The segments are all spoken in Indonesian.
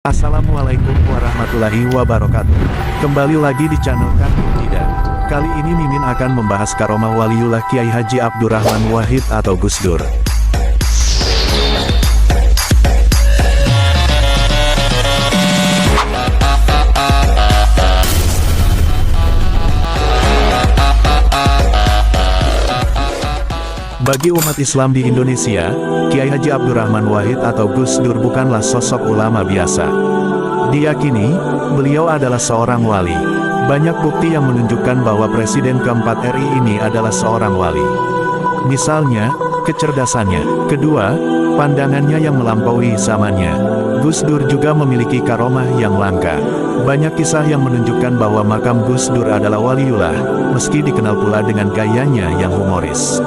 Assalamualaikum warahmatullahi wabarakatuh. Kembali lagi di channel Kang Tidak. Kali ini Mimin akan membahas karomah Waliullah Kiai Haji Abdurrahman Wahid atau Gus Dur. Bagi umat Islam di Indonesia, Kiai Haji Abdurrahman Wahid atau Gus Dur bukanlah sosok ulama biasa. Diyakini, beliau adalah seorang wali. Banyak bukti yang menunjukkan bahwa Presiden keempat RI ini adalah seorang wali. Misalnya, kecerdasannya. Kedua, pandangannya yang melampaui zamannya. Gus Dur juga memiliki karomah yang langka. Banyak kisah yang menunjukkan bahwa makam Gus Dur adalah waliullah, meski dikenal pula dengan gayanya yang humoris.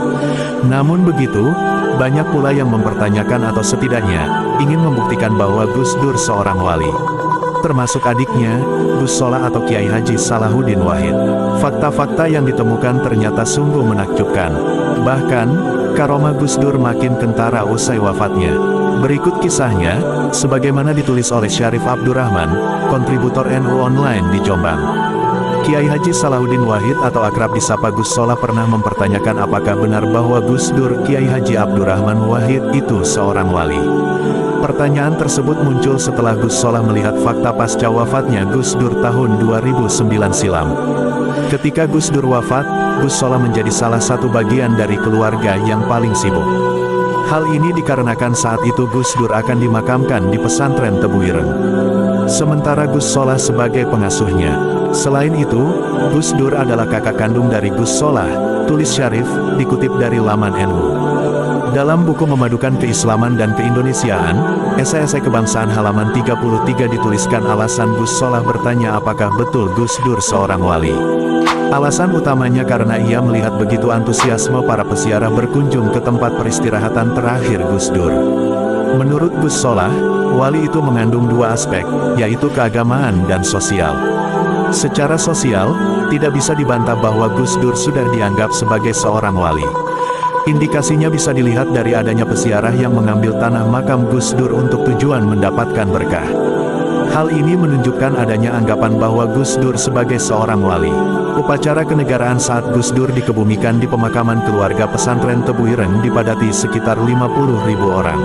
Namun begitu, banyak pula yang mempertanyakan atau setidaknya, ingin membuktikan bahwa Gus Dur seorang wali. Termasuk adiknya, Gus Solah atau Kiai Haji Salahuddin Wahid. Fakta-fakta yang ditemukan ternyata sungguh menakjubkan. Bahkan, karomah Gus Dur makin kentara usai wafatnya. Berikut kisahnya, sebagaimana ditulis oleh Syarif Abdurrahman, kontributor NU Online di Jombang. Kiai Haji Salahuddin Wahid atau akrab disapa Gus Solah pernah mempertanyakan apakah benar bahwa Gus Dur Kiai Haji Abdurrahman Wahid itu seorang wali. Pertanyaan tersebut muncul setelah Gus Solah melihat fakta pasca wafatnya Gus Dur tahun 2009 silam. Ketika Gus Dur wafat, Gus Solah menjadi salah satu bagian dari keluarga yang paling sibuk. Hal ini dikarenakan saat itu Gus Dur akan dimakamkan di pesantren Tebu Ireng. Sementara Gus Solah sebagai pengasuhnya. Selain itu, Gus Dur adalah kakak kandung dari Gus Solah, tulis Syarif, dikutip dari laman NU. Dalam buku Memadukan Keislaman dan Keindonesiaan, esai-esai kebangsaan halaman 33 dituliskan alasan Gus Solah bertanya apakah betul Gus Dur seorang wali. Alasan utamanya karena ia melihat begitu antusiasme para peziarah berkunjung ke tempat peristirahatan terakhir Gus Dur. Menurut Gus Solah, wali itu mengandung dua aspek, yaitu keagamaan dan sosial. Secara sosial, tidak bisa dibantah bahwa Gus Dur sudah dianggap sebagai seorang wali. Indikasinya bisa dilihat dari adanya peziarah yang mengambil tanah makam Gus Dur untuk tujuan mendapatkan berkah. Hal ini menunjukkan adanya anggapan bahwa Gus Dur sebagai seorang wali. Upacara kenegaraan saat Gus Dur dikebumikan di pemakaman keluarga pesantren Tebu Ireng dipadati sekitar 50.000 orang.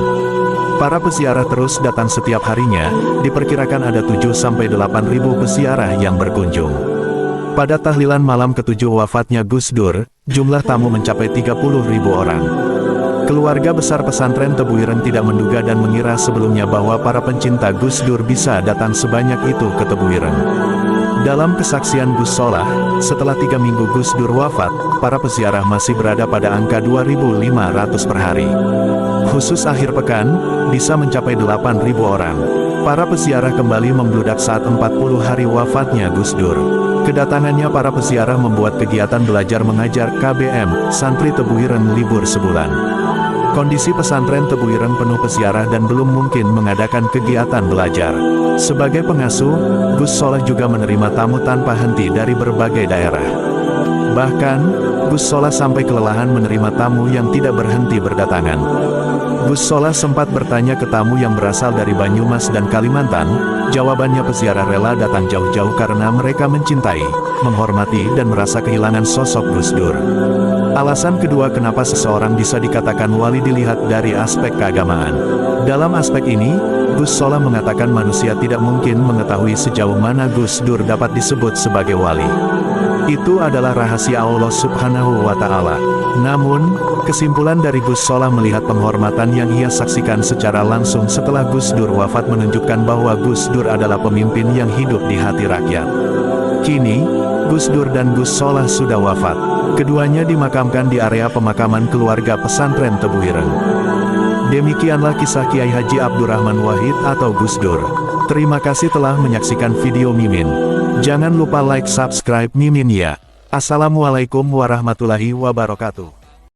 Para peziarah terus datang setiap harinya, diperkirakan ada 7-8 ribu peziarah yang berkunjung. Pada tahlilan malam ke-7 wafatnya Gus Dur, jumlah tamu mencapai 30.000 orang. Keluarga besar pesantren Tebu Ireng tidak menduga dan mengira sebelumnya bahwa para pencinta Gus Dur bisa datang sebanyak itu ke Tebu Ireng. Dalam kesaksian Gus Solah, setelah 3 minggu Gus Dur wafat, para peziarah masih berada pada angka 2.500 per hari. Khusus akhir pekan, bisa mencapai 8.000 orang. Para peziarah kembali membludak saat 40 hari wafatnya Gus Dur. Kedatangannya para peziarah membuat kegiatan belajar mengajar KBM, santri Tebu Ireng libur sebulan. Kondisi pesantren Tebu Ireng penuh peziarah dan belum mungkin mengadakan kegiatan belajar. Sebagai pengasuh, Gus Solah juga menerima tamu tanpa henti dari berbagai daerah. Bahkan, Gus Solah sampai kelelahan menerima tamu yang tidak berhenti berdatangan. Gus Solah sempat bertanya ke tamu yang berasal dari Banyumas dan Kalimantan, jawabannya peziarah rela datang jauh-jauh karena mereka mencintai, menghormati dan merasa kehilangan sosok Gus Dur. Alasan kedua kenapa seseorang bisa dikatakan wali dilihat dari aspek keagamaan. Dalam aspek ini, Gus Solah mengatakan manusia tidak mungkin mengetahui sejauh mana Gus Dur dapat disebut sebagai wali. Itu adalah rahasia Allah Subhanahu wa Ta'ala. Namun, kesimpulan dari Gus Solah melihat penghormatan yang ia saksikan secara langsung setelah Gus Dur wafat menunjukkan bahwa Gus Dur adalah pemimpin yang hidup di hati rakyat. Kini, Gus Dur dan Gus Solah sudah wafat. Keduanya dimakamkan di area pemakaman keluarga pesantren Tebu Ireng. Demikianlah kisah Kiai Haji Abdurrahman Wahid atau Gus Dur. Terima kasih telah menyaksikan video Mimin. Jangan lupa like, subscribe Mimin ya. Assalamualaikum warahmatullahi wabarakatuh.